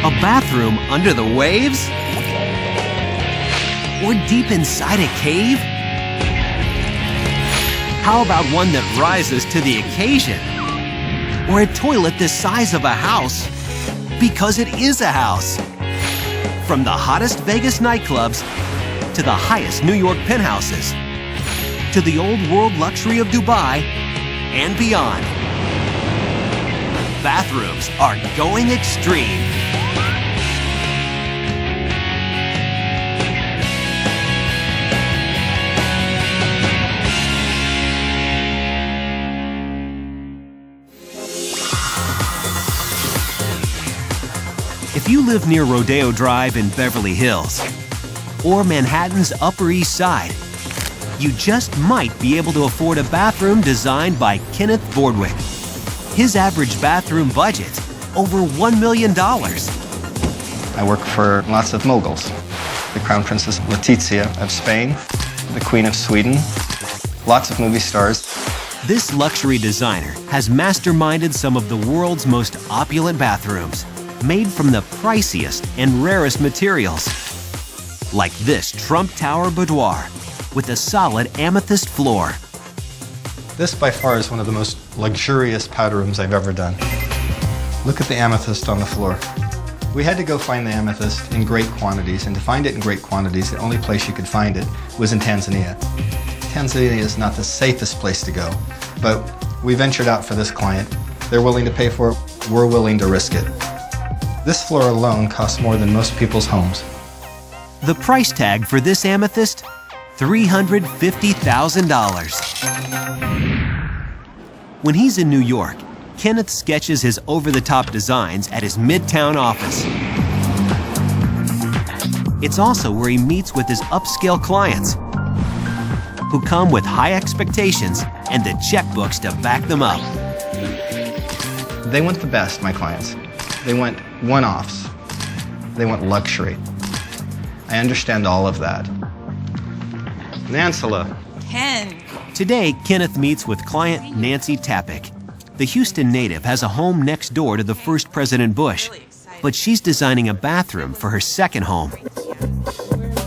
A bathroom under the waves? Or deep inside a cave? How about one that rises to the occasion? Or a toilet the size of a house? Because it is a house. From the hottest Vegas nightclubs to the highest New York penthouses to the old world luxury of Dubai and beyond. Bathrooms are going extreme. If you live near Rodeo Drive in Beverly Hills or Manhattan's Upper East Side, you just might be able to afford a bathroom designed by Kenneth Bordwick. His average bathroom budget, over $1 million. I work for lots of moguls. The Crown Princess Letizia of Spain, the Queen of Sweden, lots of movie stars. This luxury designer has masterminded some of the world's most opulent bathrooms, made from the priciest and rarest materials. Like this Trump Tower boudoir with a solid amethyst floor. This by far is one of the most luxurious powder rooms I've ever done. Look at the amethyst on the floor. We had to go find the amethyst in great quantities, and to find it in great quantities, the only place you could find it was in Tanzania. Tanzania is not the safest place to go, but we ventured out for this client. They're willing to pay for it, we're willing to risk it. This floor alone costs more than most people's homes. The price tag for this amethyst? $350,000. When he's in New York, Kenneth sketches his over-the-top designs at his Midtown office. It's also where he meets with his upscale clients, who come with high expectations and the checkbooks to back them up. They want the best, my clients. They want one-offs. They want luxury. I understand all of that. Nansala. Ken. Today, Kenneth meets with client Nancy Tappick. The Houston native has a home next door to the first President Bush, but she's designing a bathroom for her second home.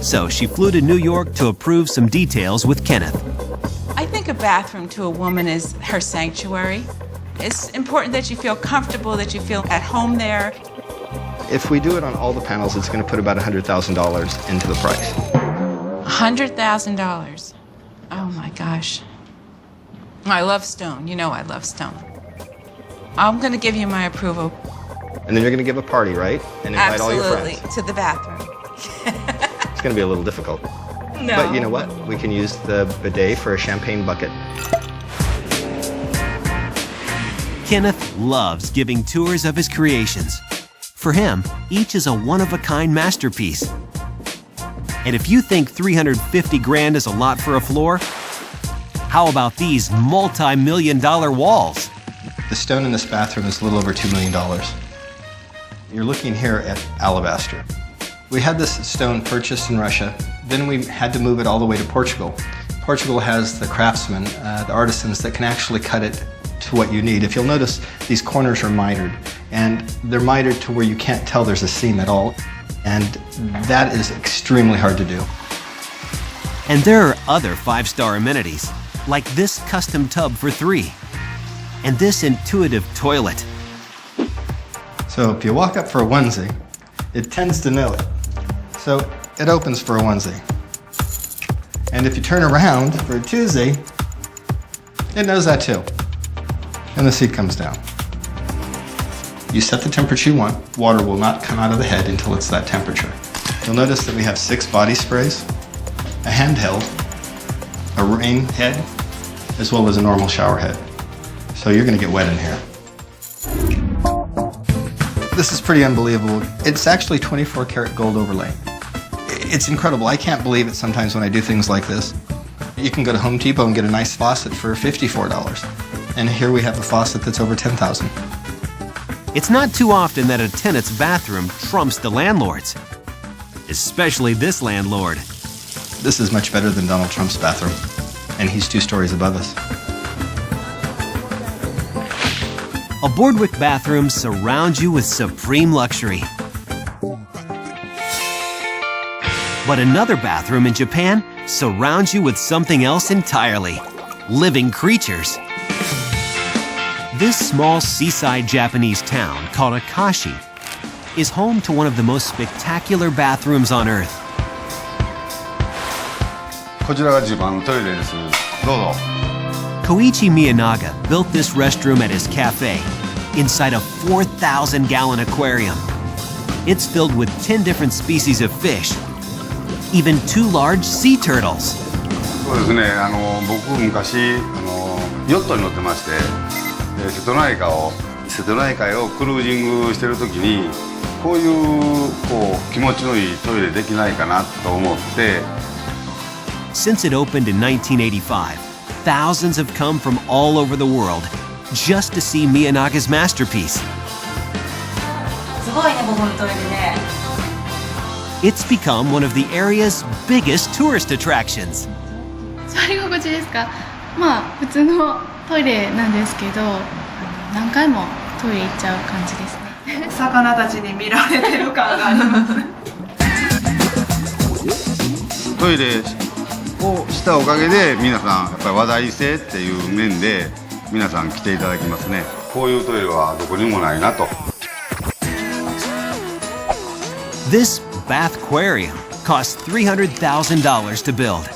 So she flew to New York to approve some details with Kenneth. I think a bathroom to a woman is her sanctuary. It's important that you feel comfortable, that you feel at home there. If we do it on all the panels, it's going to put about $100,000 into the price. $100,000. Oh my gosh. I love stone. You know I love stone. I'm going to give you my approval. And then you're going to give a party, right? And invite all your friends. Absolutely. To the bathroom. It's going to be a little difficult. No. But you know what? We can use the bidet for a champagne bucket. Kenneth loves giving tours of his creations. For him, each is a one-of-a-kind masterpiece. And if you think $350,000 is a lot for a floor, how about these multi-million-dollar walls? The stone in this bathroom is a little over $2 million. You're looking here at alabaster. We had this stone purchased in Russia. Then we had to move it all the way to Portugal. Portugal has the craftsmen, the artisans that can actually cut it to what you need. If you'll notice, these corners are mitered, and they're mitered to where you can't tell there's a seam at all. And that is extremely hard to do. And there are other five-star amenities, like this custom tub for 3, and this intuitive toilet. So if you walk up for a onesie, it tends to know it. So it opens for a onesie. And if you turn around for a twosie, it knows that too. And the seat comes down. You set the temperature you want. Water will not come out of the head until it's that temperature. You'll notice that we have 6 body sprays, a handheld, a rain head, as well as a normal shower head. So you're going to get wet in here. This is pretty unbelievable. It's actually 24 karat gold overlay. It's incredible. I can't believe it sometimes when I do things like this. You can go to Home Depot and get a nice faucet for $54. And here we have a faucet that's over $10,000. It's not too often that a tenant's bathroom trumps the landlord's, especially this landlord. This is much better than Donald Trump's bathroom, and he's 2 stories above us. A Bordwick bathroom surrounds you with supreme luxury. But another bathroom in Japan surrounds you with something else entirely: living creatures. This small seaside Japanese town called Akashi is home to one of the most spectacular bathrooms on Earth. こちらが自慢のトイレです。どうぞ。 Koichi Miyanaga built this restroom at his cafe inside a 4,000-gallon aquarium. It's filled with 10 different species of fish, even 2 large sea turtles. そうですね。僕昔ヨットに乗ってまして、瀬戸内海をクルージングしてる時にこういう気持ちのいいトイレできないかなと思って。 Since it opened in 1985, thousands have come from all over the world just to see Miyanaga's masterpiece. It's become one of the area's biggest tourist attractions. 座り心地ですか？まあ普通のトイレなんですけど、何回もトイレ行っちゃう感じですね。魚たちに見られてる感があります。トイレをしたおかげで皆さんやっぱり話題性っていう面で皆さん来ていただきますね。こういうトイレはどこにもないなと。 This bathquarium cost $300,000 to build.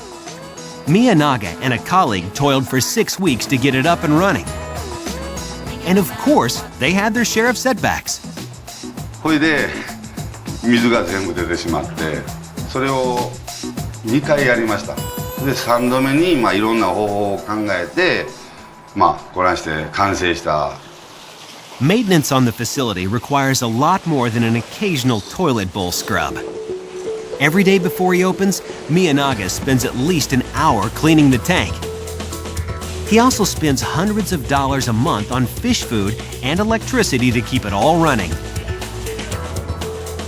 Miyanaga and a colleague toiled for 6 weeks to get it up and running. And of course, they had their share of setbacks. これで水が全部出てしまって、それを2回やりました。で3度目にいろんな方法を考えてこらして完成した。 Maintenance on the facility requires a lot more than an occasional toilet bowl scrub. Every day before he opens, Miyanaga spends at least an hour cleaning the tank. He also spends hundreds of dollars a month on fish food and electricity to keep it all running.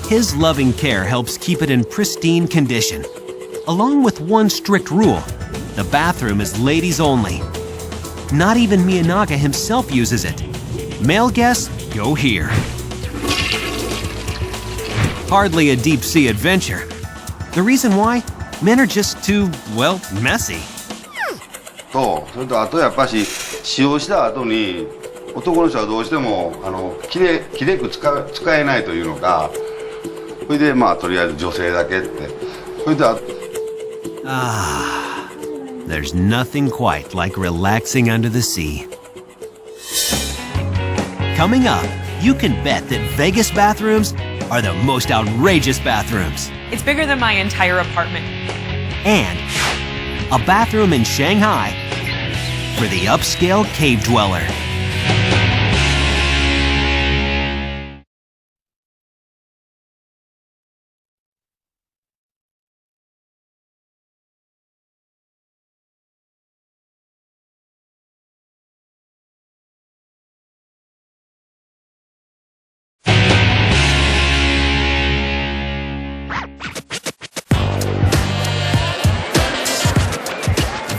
His loving care helps keep it in pristine condition, along with one strict rule: the bathroom is ladies only. Not even Miyanaga himself uses it. Male guests go here. Hardly a deep-sea adventure. The reason why? Men are just too, well, messy. それとあとやっぱし使用した後に男の人はどうしてもきれく使えないというのか、それでとりあえず女性だけって。それでThere's nothing quite like relaxing under the sea. Coming up, you can bet that Vegas bathrooms are the most outrageous bathrooms. It's bigger than my entire apartment. And a bathroom in Shanghai for the upscale cave dweller.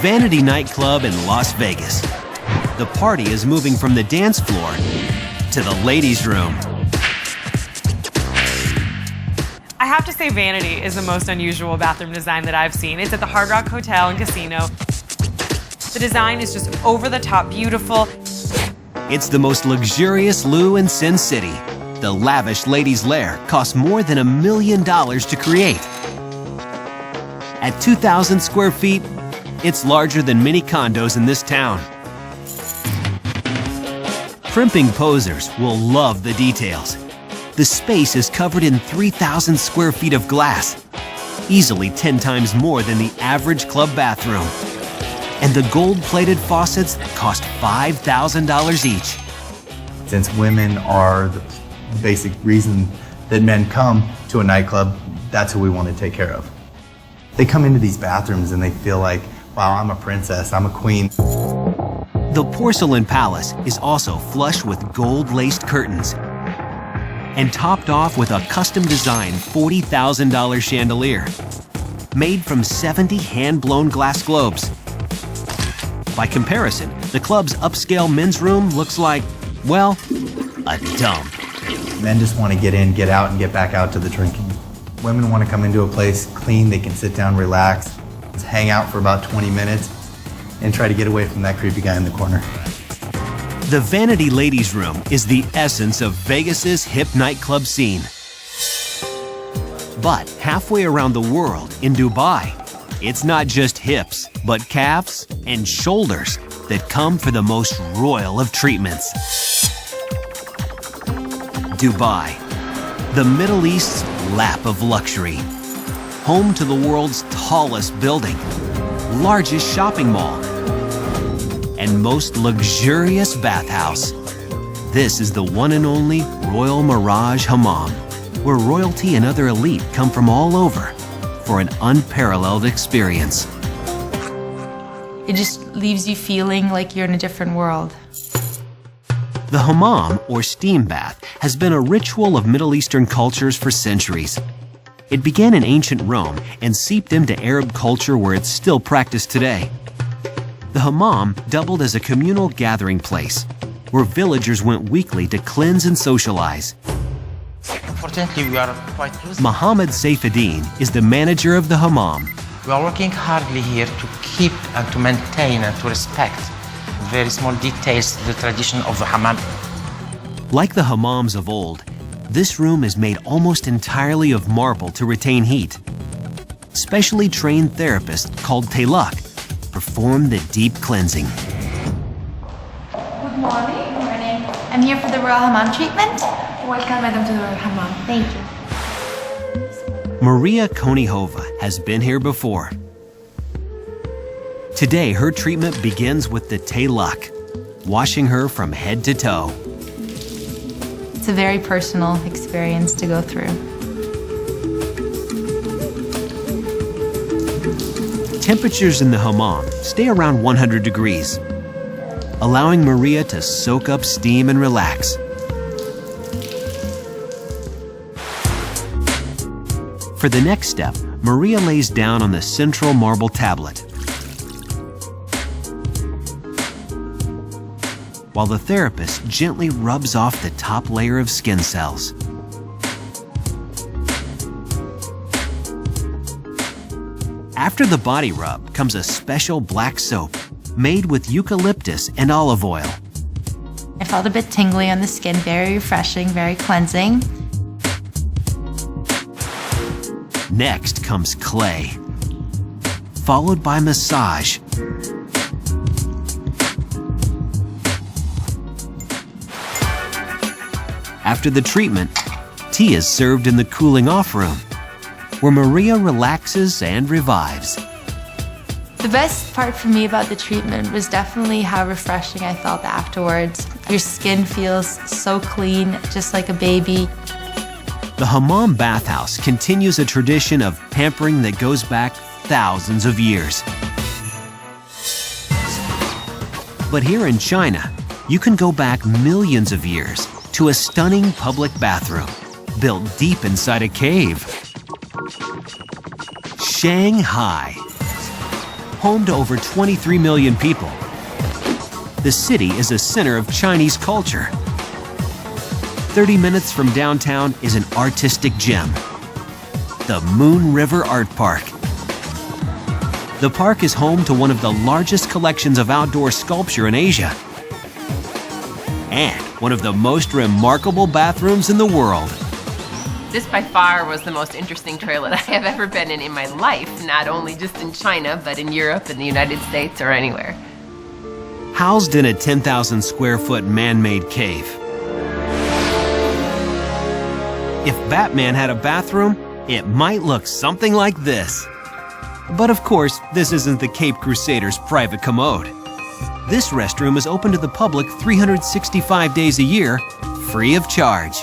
Vanity nightclub in Las Vegas. The party is moving from the dance floor to the ladies' room. I have to say Vanity is the most unusual bathroom design that I've seen. It's at the Hard Rock Hotel and Casino. The design is just over-the-top beautiful. It's the most luxurious loo in Sin City. The lavish ladies' lair costs more than $1 million to create. At 2,000 square feet, it's larger than many condos in this town. Primping posers will love the details. The space is covered in 3,000 square feet of glass, easily 10 times more than the average club bathroom. And the gold-plated faucets cost $5,000 each. Since women are the basic reason that men come to a nightclub, that's who we want to take care of. They come into these bathrooms and they feel like, wow, I'm a princess, I'm a queen. The porcelain palace is also flush with gold-laced curtains and topped off with a custom-designed $40,000 chandelier made from 70 hand-blown glass globes. By comparison, the club's upscale men's room looks like, well, a dump. Men just want to get in, get out, and get back out to the drinking. Women want to come into a place clean, they can sit down, relax, hang out for about 20 minutes, and try to get away from that creepy guy in the corner. The Vanity Ladies Room is the essence of Vegas's hip nightclub scene. But halfway around the world, in Dubai, it's not just hips, but calves and shoulders that come for the most royal of treatments. Dubai, the Middle East's lap of luxury. Home to the world's tallest building, largest shopping mall, and most luxurious bathhouse. This is the one and only Royal Mirage Hammam, where royalty and other elite come from all over for an unparalleled experience. It just leaves you feeling like you're in a different world. The hammam, or steam bath, has been a ritual of Middle Eastern cultures for centuries. It began in ancient Rome and seeped into Arab culture where it's still practiced today. The hammam doubled as a communal gathering place, where villagers went weekly to cleanse and socialize. Fortunately, we are quite close. Mohammed Saifuddin is the manager of the hammam. We are working hardly here to keep and to maintain and to respect very small details of the tradition of the hammam. Like the hammams of old, this room is made almost entirely of marble to retain heat. Specially trained therapists called Toilet perform the deep cleansing. Good morning. Good morning. I'm here for the Royal Hammam treatment. Welcome, madam, to the Royal Hammam. Thank you. Maria Konihova has been here before. Today, her treatment begins with the Toilet, washing her from head to toe. It's a very personal experience to go through. Temperatures in the hammam stay around 100 degrees, allowing Maria to soak up steam and relax. For the next step, Maria lays down on the central marble tablet, while the therapist gently rubs off the top layer of skin cells. After the body rub comes a special black soap made with eucalyptus and olive oil. I felt a bit tingly on the skin, very refreshing, very cleansing. Next comes clay, followed by massage. After the treatment, tea is served in the cooling off room, where Maria relaxes and revives. The best part for me about the treatment was definitely how refreshing I felt afterwards. Your skin feels so clean, just like a baby. The hammam bathhouse continues a tradition of pampering that goes back thousands of years. But here in China, you can go back millions of years to a stunning public bathroom built deep inside a cave. Shanghai, home to over 23 million people. The city is a center of Chinese culture. 30 minutes from downtown is an artistic gem, the Moon River Art Park. The park is home to one of the largest collections of outdoor sculpture in Asia, and one of the most remarkable bathrooms in the world. This by far was the most interesting toilet I have ever been in my life, not only just in China, but in Europe, in the United States, or anywhere. Housed in a 10,000 square foot man-made cave. If Batman had a bathroom, it might look something like this. But of course, this isn't the Cape Crusaders' private commode. This restroom is open to the public 365 days a year, free of charge.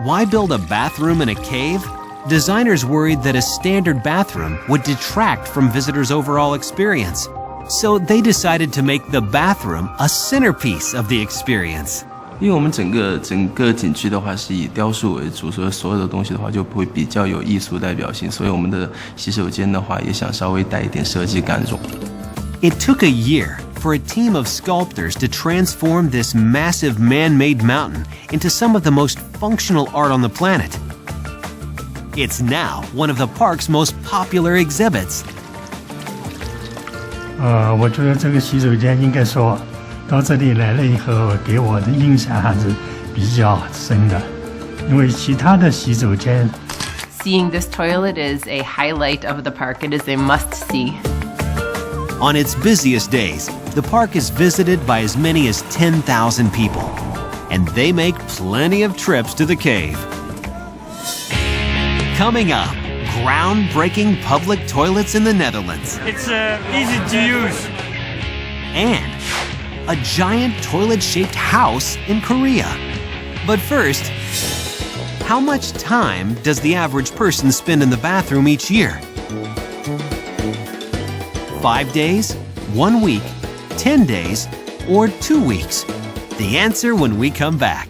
Why build a bathroom in a cave? Designers worried that a standard bathroom would detract from visitors' overall experience. So they decided to make the bathroom a centerpiece of the experience. 因为我们整个景区的话是以雕塑为主，所以所有的东西的话就会比较有艺术代表性，所以我们的洗手间的话也想稍微带一点设计感。It took a year for a team of sculptors to transform this massive man-made mountain into some of the most functional art on the planet. It's now one of the park's most popular exhibits. 我觉得这个洗手间应该说到这里来了以后，给我的印象还是比较深的，因为其他的洗手间。Seeing this toilet is a highlight of the park. It is a must-see. On its busiest days, the park is visited by as many as 10,000 people, and they make plenty of trips to the cave. Coming up, groundbreaking public toilets in the Netherlands. It's easy to use. And a giant toilet-shaped house in Korea. But first, how much time does the average person spend in the bathroom each year? 5 days, 1 week, 10 days, or 2 weeks? The answer when we come back.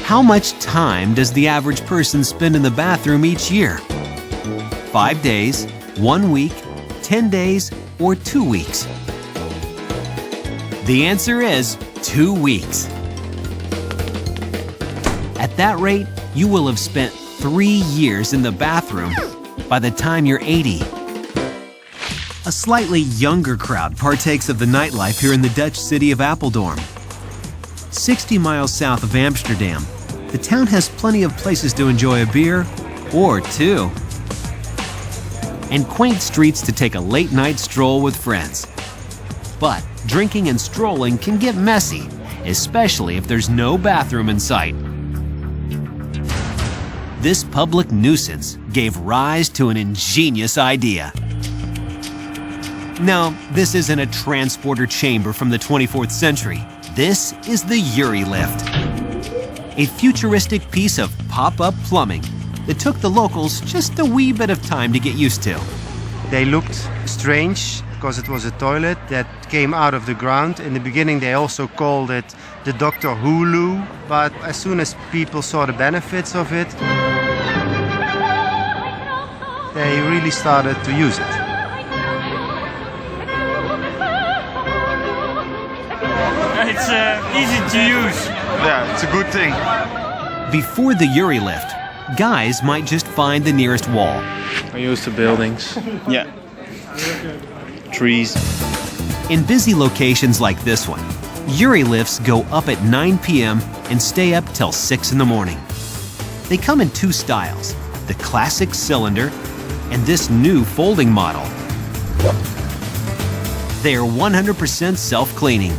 How much time does the average person spend in the bathroom each year? 5 days, 1 week, 10 days, or 2 weeks? The answer is 2 weeks. At that rate, you will have spent 3 years in the bathroom by the time you're 80. A slightly younger crowd partakes of the nightlife here in the Dutch city of Apeldoorn. 60 miles south of Amsterdam, the town has plenty of places to enjoy a beer or two, and quaint streets to take a late-night stroll with friends. But drinking and strolling can get messy, especially if there's no bathroom in sight. This public nuisance gave rise to an ingenious idea. No, this isn't a transporter chamber from the 24th century. This is the Uri lift, a futuristic piece of pop-up plumbing that took the locals just a wee bit of time to get used to. They looked strange because it was a toilet that came out of the ground. In the beginning they also called it the Dr. Hulu, but as soon as people saw the benefits of it, they really started to use it. It's easy to use. Yeah, it's a good thing. Before the Uri lift, guys might just find the nearest wall. I use the buildings. Yeah. Trees. In busy locations like this one, Uri lifts go up at 9 p.m. and stay up till 6 in the morning. They come in 2 styles, the classic cylinder and this new folding model. They are 100% self-cleaning.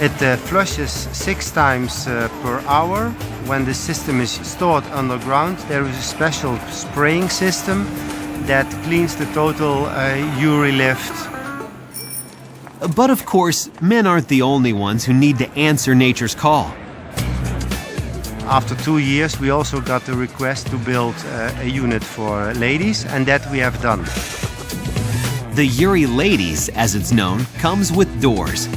It flushes 6 times per hour. When the system is stored underground, there is a special spraying system that cleans the total Uri lift. But of course, men aren't the only ones who need to answer nature's call. After 2 years, we also got the request to build a unit for ladies, and that we have done. The Uri Ladies, as it's known, comes with doors.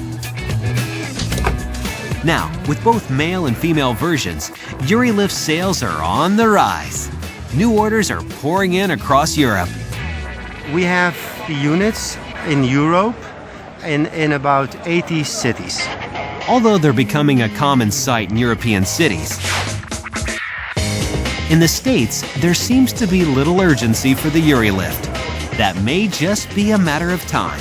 Now, with both male and female versions, Uri Lift sales are on the rise. New orders are pouring in across Europe. We have the units in Europe in about 80 cities. Although they're becoming a common sight in European cities. In the States, there seems to be little urgency for the Uri Lift. That may just be a matter of time.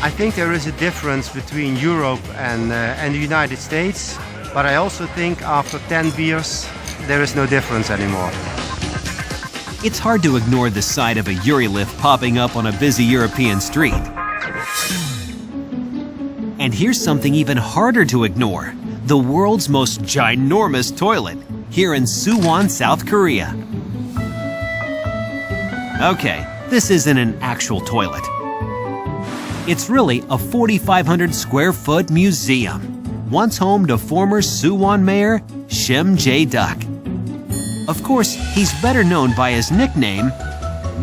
I think there is a difference between Europe and the United States, but I also think after 10 beers, there is no difference anymore. It's hard to ignore the sight of a Uri lift popping up on a busy European street. And here's something even harder to ignore: the world's most ginormous toilet here in Suwon, South Korea. Okay, this isn't an actual toilet. It's really a 4,500 square foot museum, once home to former Suwon Mayor Shim Jae-duck. Of course, he's better known by his nickname,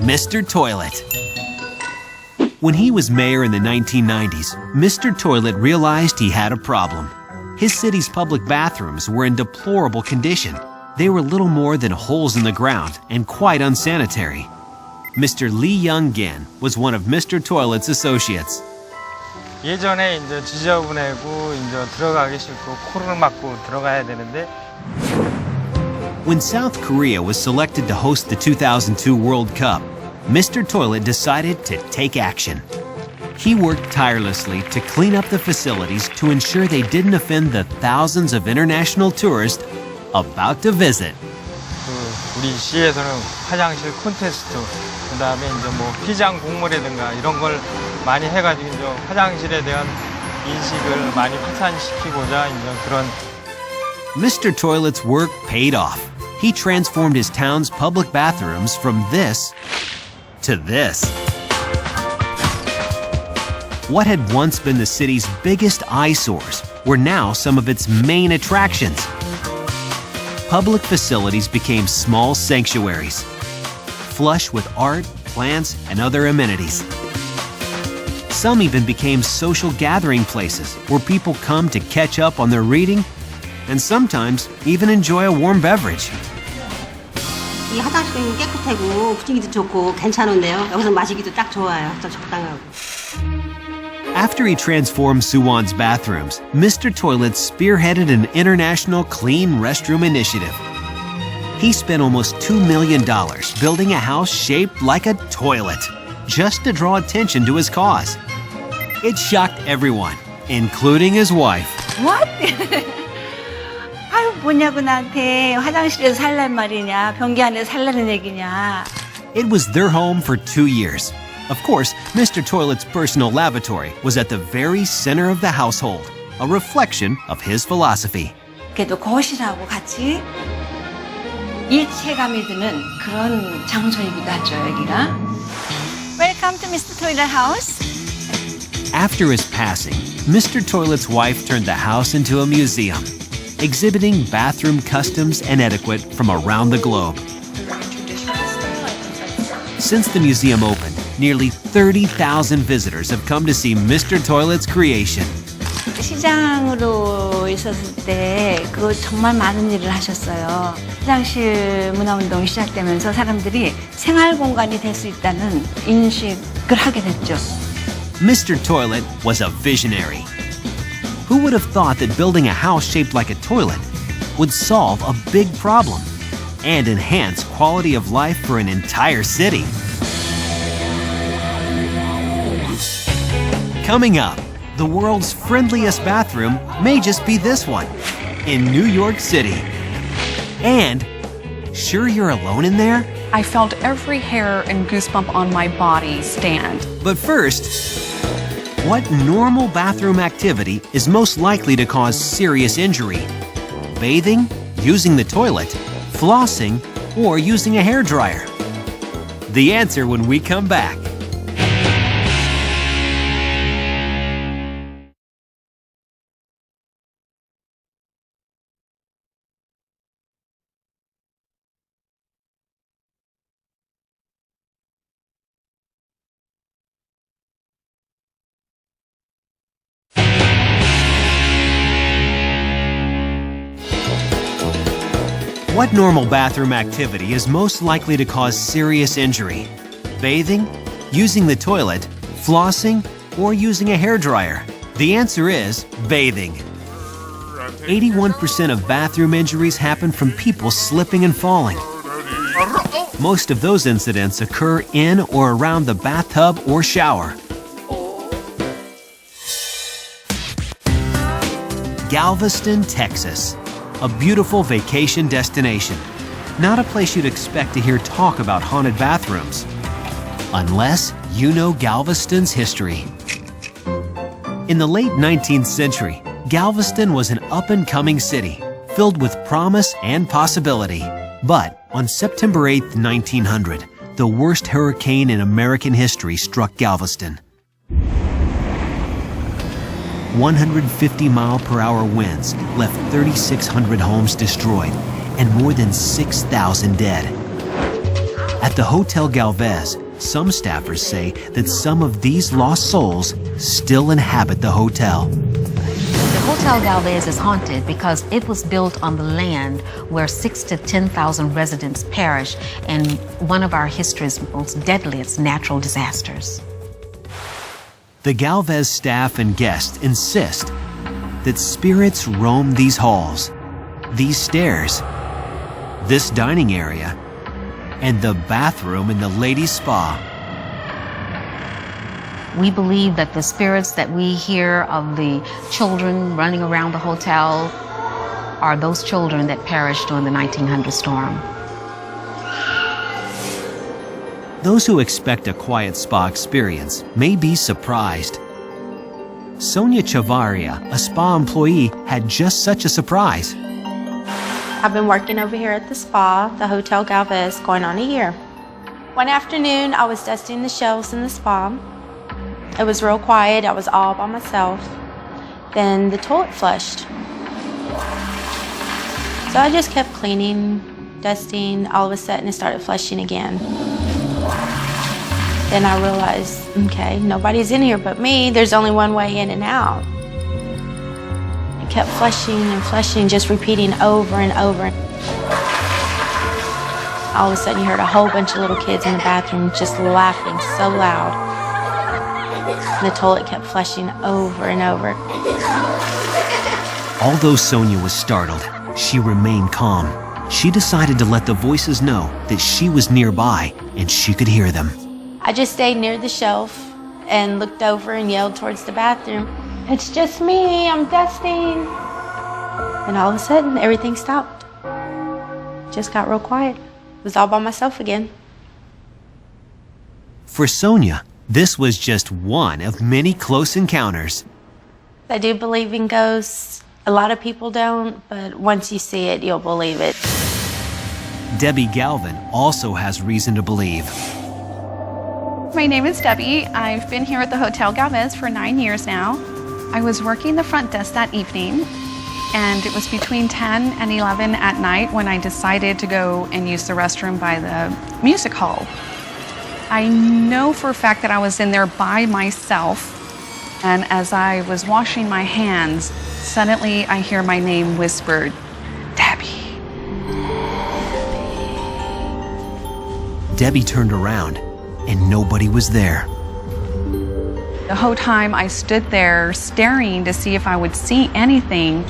Mr. Toilet. When he was mayor in the 1990s, Mr. Toilet realized he had a problem. His city's public bathrooms were in deplorable condition. They were little more than holes in the ground and quite unsanitary. Mr. Lee Young-gin was one of Mr. Toilet's associates. 예전에 이제 지저분하고 이제 들어가기 싫고 코를 막고 들어가야 되는데 When South Korea was selected to host the 2002 World Cup, Mr. Toilet decided to take action. He worked tirelessly to clean up the facilities to ensure they didn't offend the thousands of international tourists about to visit. 우리 시에서는 화장실 콘테스트, 그다음에 이제 뭐 피장 공모라든가 이런 걸 많이 해가지고 이제 화장실에 대한 인식을 많이 확산시키고자 이제 그런. Mr. Toilet's work paid off. He transformed his town's public bathrooms from this to this. What had once been the city's biggest eyesores were now some of its main attractions. Public facilities became small sanctuaries, flush with art, plants, and other amenities. Some even became social gathering places where people come to catch up on their reading and sometimes even enjoy a warm beverage. 이 화장실은 깨끗하고 분위기도 좋고 괜찮은데요. 여기서 마시기도 딱 좋아요. 좀 적당하고. After he transformed Suwon's bathrooms, Mr. Toilet spearheaded an international clean restroom initiative. He spent almost $2 million building a house shaped like a toilet, just to draw attention to his cause. It shocked everyone, including his wife. What? 아유, 뭐냐고 나한테 화장실에서 살란 말이냐, 변기 안에서 살라는 얘기냐. It was their home for 2 years. Of course, Mr. Toilet's personal lavatory was at the very center of the household, a reflection of his philosophy. 그래도 거실하고 같이 일체감이 드는 그런 장소이기도 하죠, 여기가. Welcome to Mr. Toilet House. After his passing, Mr. Toilet's wife turned the house into a museum, exhibiting bathroom customs and etiquette from around the globe. Since the museum opened, nearly 30,000 visitors have come to see Mr. Toilet's creation. 시장으로 있었을 때 그 정말 많은 일을 하셨어요. 화장실 문화운동이 시작되면서 사람들이 생활 공간이 될 수 있다는 인식을 하게 됐죠. Mr. Toilet was a visionary. Who would have thought that building a house shaped like a toilet would solve a big problem and enhance quality of life for an entire city? Coming up, the world's friendliest bathroom may just be this one in New York City. And sure you're alone in there? I felt every hair and goosebump on my body stand. But first, what normal bathroom activity is most likely to cause serious injury? Bathing, using the toilet, flossing, or using a hairdryer? The answer when we come back. What normal bathroom activity is most likely to cause serious injury? Bathing, using the toilet, flossing, or using a hairdryer? The answer is bathing. 81% of bathroom injuries happen from people slipping and falling. Most of those incidents occur in or around the bathtub or shower. Galveston, Texas. A beautiful vacation destination. Not a place you'd expect to hear talk about haunted bathrooms. Unless you know Galveston's history. In the late 19th century, Galveston was an up-and-coming city, filled with promise and possibility. But on September 8, 1900, the worst hurricane in American history struck Galveston. 150-mile-per-hour winds left 3,600 homes destroyed and more than 6,000 dead. At the Hotel Galvez, Some staffers say that some of these lost souls still inhabit the hotel. The Hotel Galvez is haunted because it was built on the land where 6,000 to 10,000 residents perished in one of our history's most deadliest natural disasters. The Galvez staff and guests insist that spirits roam these halls, these stairs, this dining area, and the bathroom in the ladies' spa. We believe that the spirits that we hear of the children running around the hotel are those children that perished during the 1900 storm. Those who expect a quiet spa experience may be surprised. Sonia Chavaria, a spa employee, had just such a surprise. I've been working over here at the spa, the Hotel Galvez, going on a year. One afternoon, I was dusting the shelves in the spa. It was real quiet. I was all by myself. Then the toilet flushed. So I just kept cleaning, dusting. All of a sudden, it started flushing again. Then I realized, okay, nobody's in here but me. There's only one way in and out. It kept flushing and flushing, just repeating over and over. All of a sudden, you heard a whole bunch of little kids in the bathroom just laughing so loud. And the toilet kept flushing over and over. Although Sonia was startled, she remained calm. She decided to let the voices know that she was nearby and she could hear them. I just stayed near the shelf and looked over and yelled towards the bathroom, "It's just me, I'm dusting." And all of a sudden, everything stopped. Just got real quiet. It was all by myself again. For Sonia, this was just one of many close encounters. I do believe in ghosts. A lot of people don't, but once you see it, you'll believe it. Debbie Galvin also has reason to believe. My name is Debbie. I've been here at the Hotel Galvez for 9 years now. I was working the front desk that evening, and it was between 10 and 11 at night when I decided to go and use the restroom by the music hall. I know for a fact that I was in there by myself, and as I was washing my hands, suddenly I hear my name whispered, "Debbie." Debbie turned around and nobody was there. The whole time I stood there staring to see if I would see anything,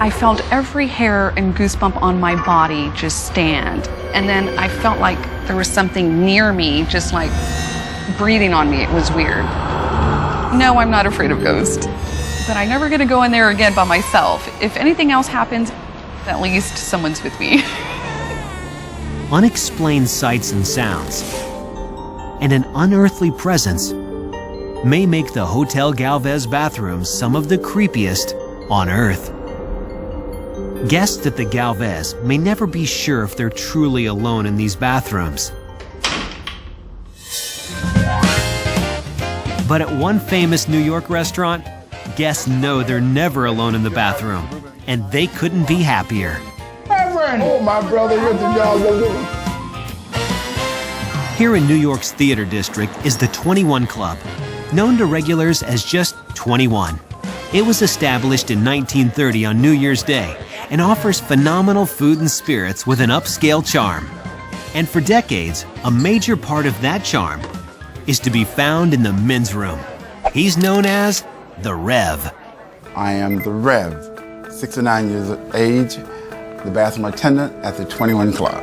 I felt every hair and goosebump on my body just stand. And then I felt like there was something near me, just like breathing on me. It was weird. No, I'm not afraid of ghosts, but I'm never gonna go in there again by myself. If anything else happens, at least someone's with me. Unexplained sights and sounds and an unearthly presence may make the Hotel Galvez bathrooms some of the creepiest on Earth. Guests at the Galvez may never be sure if they're truly alone in these bathrooms. But at one famous New York restaurant, guests know they're never alone in the bathroom, and they couldn't be happier. Oh, my brother with the dog. Here in New York's theater district is the 21 Club, known to regulars as just 21. It was established in 1930 on New Year's Day and offers phenomenal food and spirits with an upscale charm. And for decades, a major part of that charm is to be found in the men's room. He's known as the Rev. I am the Rev, 69 years of age, the bathroom attendant at the 21 Club.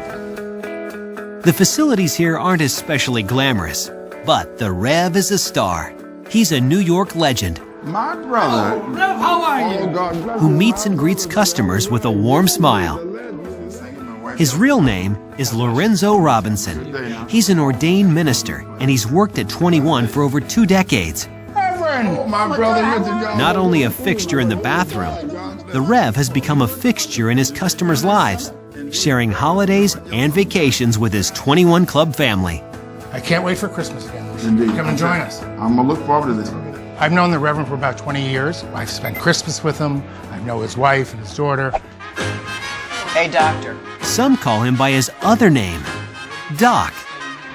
The facilities here aren't especially glamorous, but the Rev is a star. He's a New York legend. My brother, Rev, how are you? Who meets and greets customers with a warm smile. His real name is Lorenzo Robinson. He's an ordained minister, and he's worked at 21 for over 2 decades. Oh, my brother with the dog. Not only a fixture in the bathroom, the Rev has become a fixture in his customers' lives, sharing holidays and vacations with his 21 Club family. I can't wait for Christmas again. Indeed. Come and join us. I'm gonna look forward to this. I've known the Reverend for about 20 years. I've spent Christmas with him. I know his wife and his daughter. Hey, doctor. Some call him by his other name, Doc.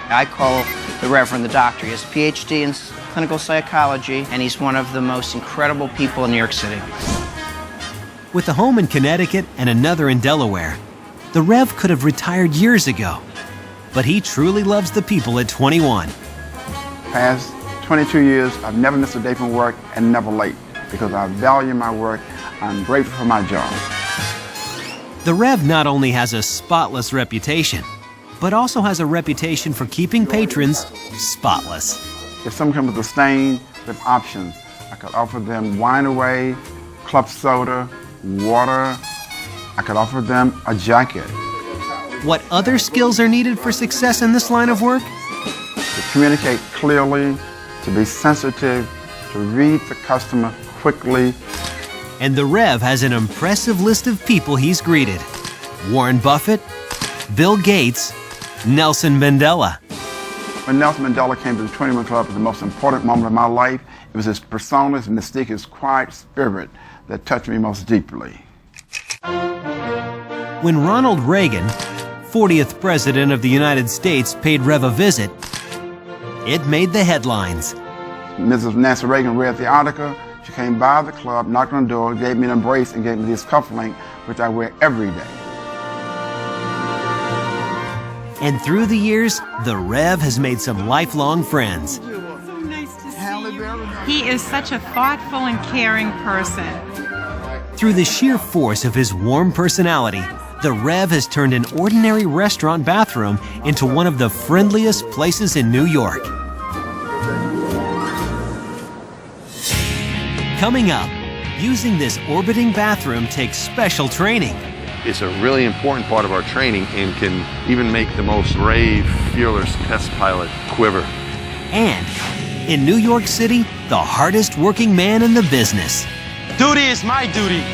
I call the Reverend the doctor. He has a PhD in clinical psychology, and he's one of the most incredible people in New York City. With a home in Connecticut and another in Delaware, the Rev could have retired years ago. But he truly loves the people at 21. Past 22 years, I've never missed a day from work and never late because I value my work. I'm grateful for my job. The Rev not only has a spotless reputation, but also has a reputation for keeping patrons spotless. If someone comes with a stain, we have options. I could offer them wine away, club soda, water. I could offer them a jacket. What other skills are needed for success in this line of work? To communicate clearly, to be sensitive, to read the customer quickly. And the Rev has an impressive list of people he's greeted. Warren Buffett, Bill Gates, Nelson Mandela. When Nelson Mandela came to the 21 Club, it was the most important moment of my life. It was his persona, his mystique, his quiet spirit that touched me most deeply. When Ronald Reagan, 40th President of the United States, paid Rev a visit, it made the headlines. Mrs. Nancy Reagan read the article. She came by the club, knocked on the door, gave me an embrace, and gave me this cufflink, which I wear every day. And through the years, the Rev has made some lifelong friends. He is such a thoughtful and caring person. Through the sheer force of his warm personality, the Rev has turned an ordinary restaurant bathroom into one of the friendliest places in New York. Coming up, using this orbiting bathroom takes special training. It's a really important part of our training and can even make the most brave, fearless test pilot quiver. And in New York City, the hardest working man in the business. Duty is my duty.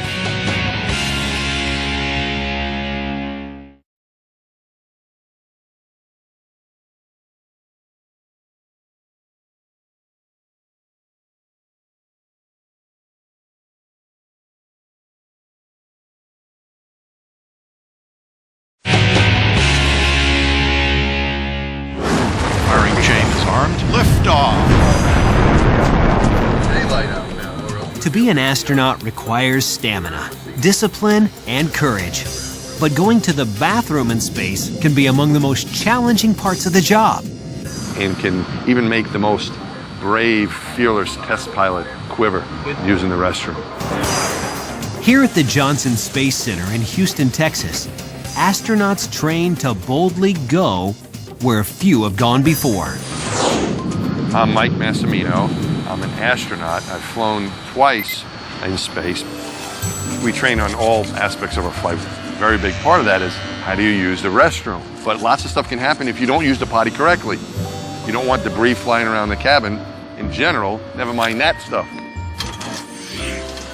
To be an astronaut requires stamina, discipline, and courage. But going to the bathroom in space can be among the most challenging parts of the job. And can even make the most brave, fearless test pilot quiver using the restroom. Here at the Johnson Space Center in Houston, Texas, astronauts train to boldly go where few have gone before. I'm Mike Massimino. I'm an astronaut. I've flown twice in space. We train on all aspects of our flight. A very big part of that is how do you use the restroom? But lots of stuff can happen if you don't use the potty correctly. You don't want debris flying around the cabin in general, never mind that stuff.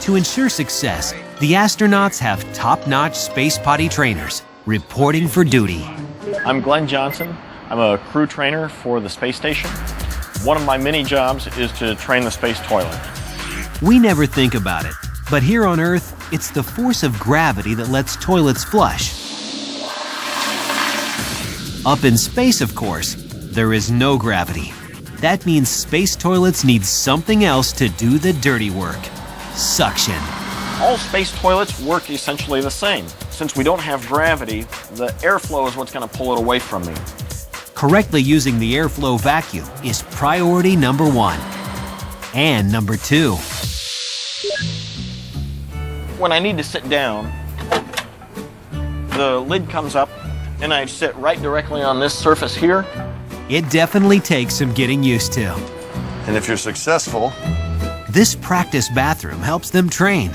To ensure success, the astronauts have top-notch space potty trainers reporting for duty. I'm Glenn Johnson. I'm a crew trainer for the space station. One of my many jobs is to train the space toilet. We never think about it, but here on Earth, it's the force of gravity that lets toilets flush. Up in space, of course, there is no gravity. That means space toilets need something else to do the dirty work: suction. All space toilets work essentially the same. Since we don't have gravity, the airflow is what's going to pull it away from me. Correctly using the airflow vacuum is priority number 1. And number 2. When I need to sit down, the lid comes up and I sit right directly on this surface here. It definitely takes some getting used to. And if you're successful, this practice bathroom helps them train.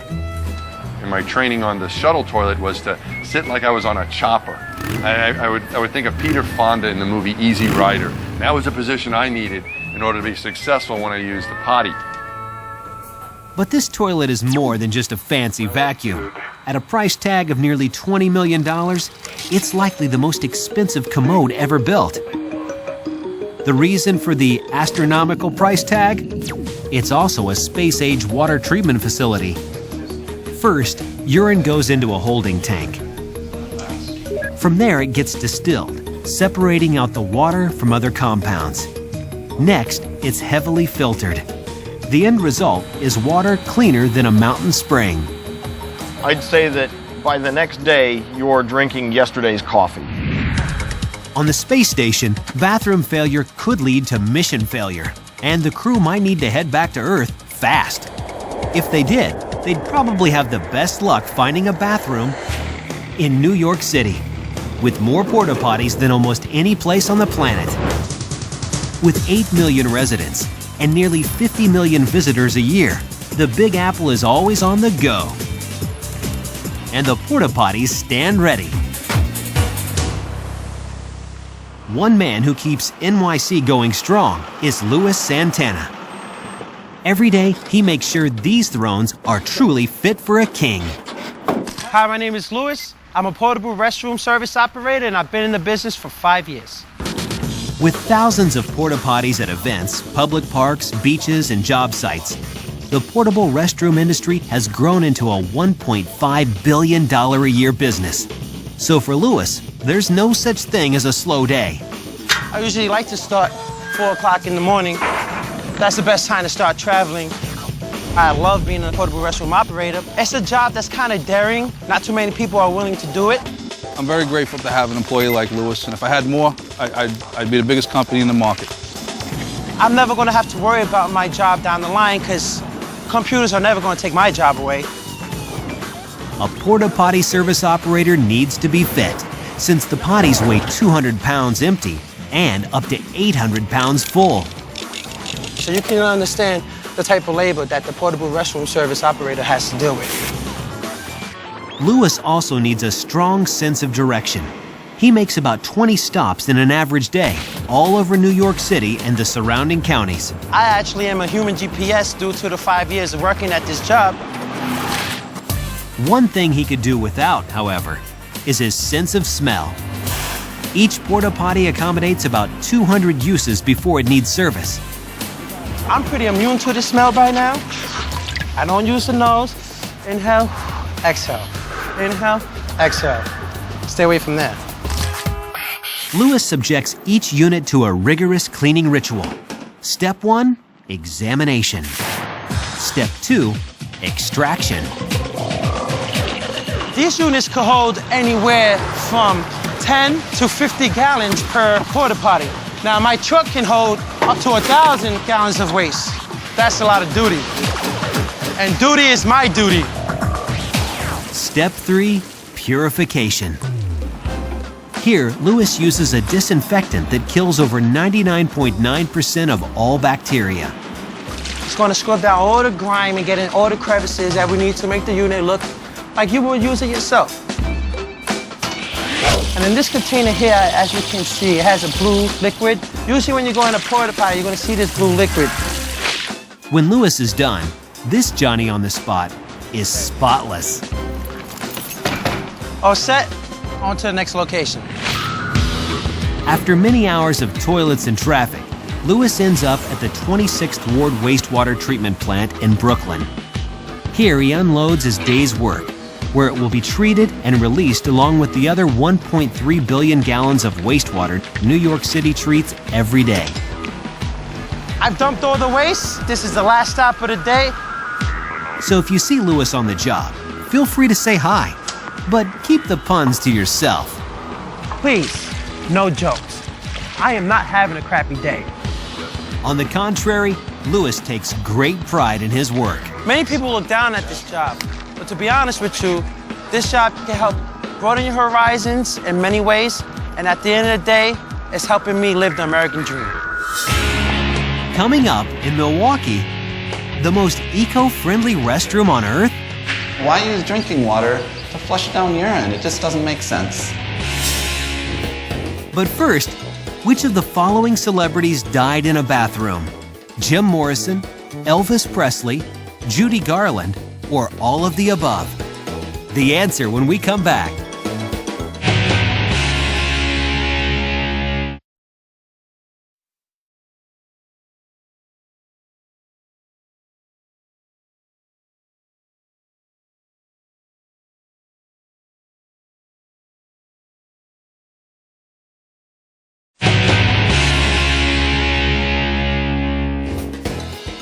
And my training on the shuttle toilet was to sit like I was on a chopper. I would think of Peter Fonda in the movie Easy Rider. That was the position I needed in order to be successful when I used the potty. But this toilet is more than just a fancy vacuum. At a price tag of nearly $20 million, it's likely the most expensive commode ever built. The reason for the astronomical price tag? It's also a space-age water treatment facility. First, urine goes into a holding tank. From there, it gets distilled, separating out the water from other compounds. Next, it's heavily filtered. The end result is water cleaner than a mountain spring. I'd say that by the next day, you're drinking yesterday's coffee. On the space station, bathroom failure could lead to mission failure, and the crew might need to head back to Earth fast. If they did, they'd probably have the best luck finding a bathroom in New York City, with more porta potties than almost any place on the planet. With 8 million residents and nearly 50 million visitors a year, the Big Apple is always on the go. And the porta potties stand ready. One man who keeps NYC going strong is Louis Santana. Every day, he makes sure these thrones are truly fit for a king. Hi, my name is Louis. I'm a portable restroom service operator, and I've been in the business for 5 years. With thousands of porta potties at events, public parks, beaches, and job sites, the portable restroom industry has grown into a $1.5 billion a year business. So for Louis, there's no such thing as a slow day. I usually like to start 4 o'clock in the morning. That's the best time to start traveling. I love being a portable restroom operator. It's a job that's kind of daring. Not too many people are willing to do it. I'm very grateful to have an employee like Louis, and if I had more, I'd be the biggest company in the market. I'm never going to have to worry about my job down the line because computers are never going to take my job away. A porta potty service operator needs to be fit, since the potties weigh 200 pounds empty and up to 800 pounds full. So you can understand the type of labor that the portable restroom service operator has to deal with. Louis also needs a strong sense of direction. He makes about 20 stops in an average day, all over New York City and the surrounding counties. I actually am a human GPS due to the 5 years of working at this job. One thing he could do without, however, is his sense of smell. Each porta potty accommodates about 200 uses before it needs service. I'm pretty immune to the smell by now. I don't use the nose. Inhale, exhale. Inhale, exhale. Stay away from that. Louis subjects each unit to a rigorous cleaning ritual. Step 1, examination. Step 2, extraction. These units could hold anywhere from 10 to 50 gallons per porta potty. Now, my truck can hold up to 1,000 gallons of waste. That's a lot of duty. And duty is my duty. Step 3, purification. Here, Louis uses a disinfectant that kills over 99.9% of all bacteria. It's going to scrub down all the grime and get in all the crevices that we need to make the unit look like you would use it yourself. And in this container here, as you can see, it has a blue liquid. Usually when you go in a porta potty, you're going to see this blue liquid. When Louis is done, this Johnny on the spot is spotless. All set, on to the next location. After many hours of toilets and traffic, Louis ends up at the 26th Ward Wastewater Treatment Plant in Brooklyn. Here he unloads his day's work, where it will be treated and released along with the other 1.3 billion gallons of wastewater New York City treats every day. I've dumped all the waste. This is the last stop of the day. So if you see Louis on the job, feel free to say hi, but keep the puns to yourself. Please, no jokes. I am not having a crappy day. On the contrary, Louis takes great pride in his work. Many people look down at this job, but to be honest with you, this job can help broaden your horizons in many ways, and at the end of the day, it's helping me live the American dream. Coming up in Milwaukee, the most eco-friendly restroom on Earth? Why use drinking water to flush down urine? It just doesn't make sense. But first, which of the following celebrities died in a bathroom? Jim Morrison, Elvis Presley, Judy Garland, or all of the above? The answer when we come back.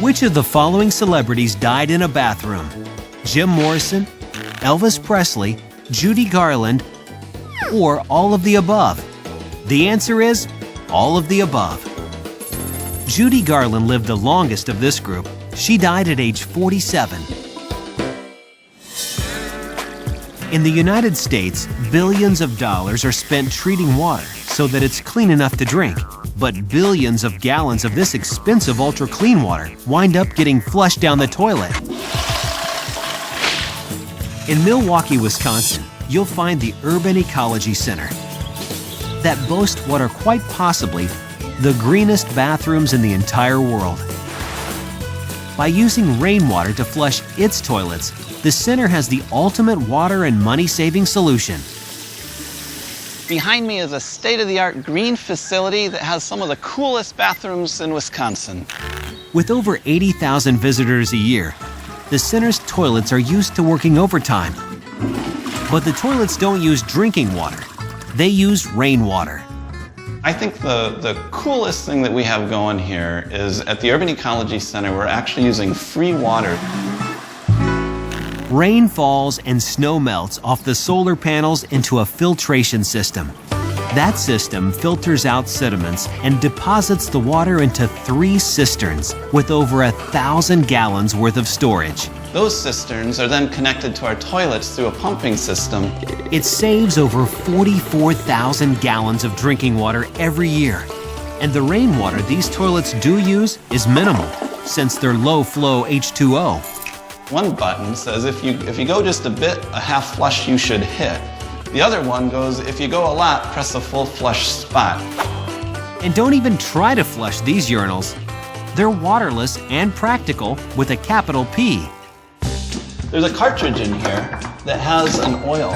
Which of the following celebrities died in a bathroom? Jim Morrison, Elvis Presley, Judy Garland, or all of the above? The answer is all of the above. Judy Garland lived the longest of this group. She died at age 47. In the United States, billions of dollars are spent treating water so that it's clean enough to drink. But billions of gallons of this expensive ultra-clean water wind up getting flushed down the toilet. In Milwaukee, Wisconsin, you'll find the Urban Ecology Center that boasts what are quite possibly the greenest bathrooms in the entire world. By using rainwater to flush its toilets, the center has the ultimate water and money-saving solution. Behind me is a state-of-the-art green facility that has some of the coolest bathrooms in Wisconsin. With over 80,000 visitors a year, the center's toilets are used to working overtime. But the toilets don't use drinking water. They use rainwater. I think the coolest thing that we have going here is at the Urban Ecology Center, we're actually using free water. Rain falls and snow melts off the solar panels into a filtration system. That system filters out sediments and deposits the water into 3 cisterns with over 1,000 gallons worth of storage. Those cisterns are then connected to our toilets through a pumping system. It saves over 44,000 gallons of drinking water every year. And the rainwater these toilets do use is minimal, since they're low-flow H2O. One button says if you go just a bit, a half flush you should hit. The other one goes, if you go a lot, press a full flush spot. And don't even try to flush these urinals. They're waterless and practical with a capital P. There's a cartridge in here that has an oil.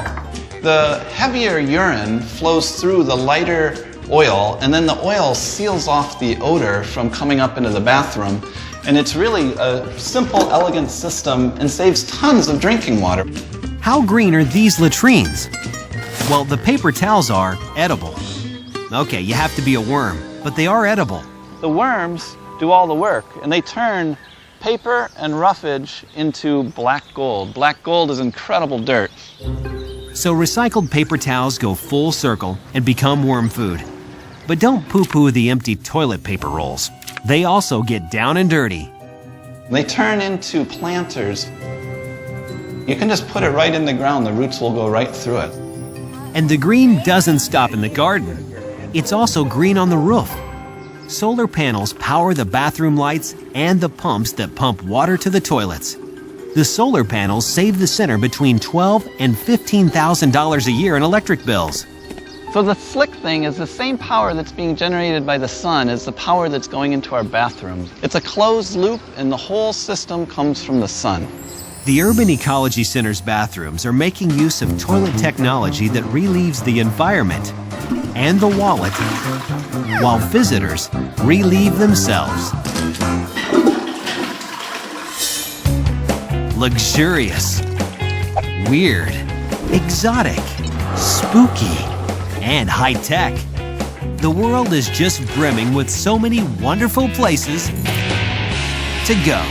The heavier urine flows through the lighter oil, and then the oil seals off the odor from coming up into the bathroom. And it's really a simple, elegant system and saves tons of drinking water. How green are these latrines? Well, the paper towels are edible. Okay, you have to be a worm, but they are edible. The worms do all the work, and they turn paper and roughage into black gold. Black gold is incredible dirt. So recycled paper towels go full circle and become worm food. But don't poo-poo the empty toilet paper rolls. They also get down and dirty. They turn into planters. You can just put it right in the ground. The roots will go right through it. And the green doesn't stop in the garden. It's also green on the roof. Solar panels power the bathroom lights and the pumps that pump water to the toilets. The solar panels save the center between $12,000 and $15,000 a year in electric bills. So the slick thing is the same power that's being generated by the sun as the power that's going into our bathrooms. It's a closed loop, and the whole system comes from the sun. The Urban Ecology Center's bathrooms are making use of toilet technology that relieves the environment and the wallet, while visitors relieve themselves. Luxurious, weird, exotic, spooky, and high-tech. The world is just brimming with so many wonderful places to go.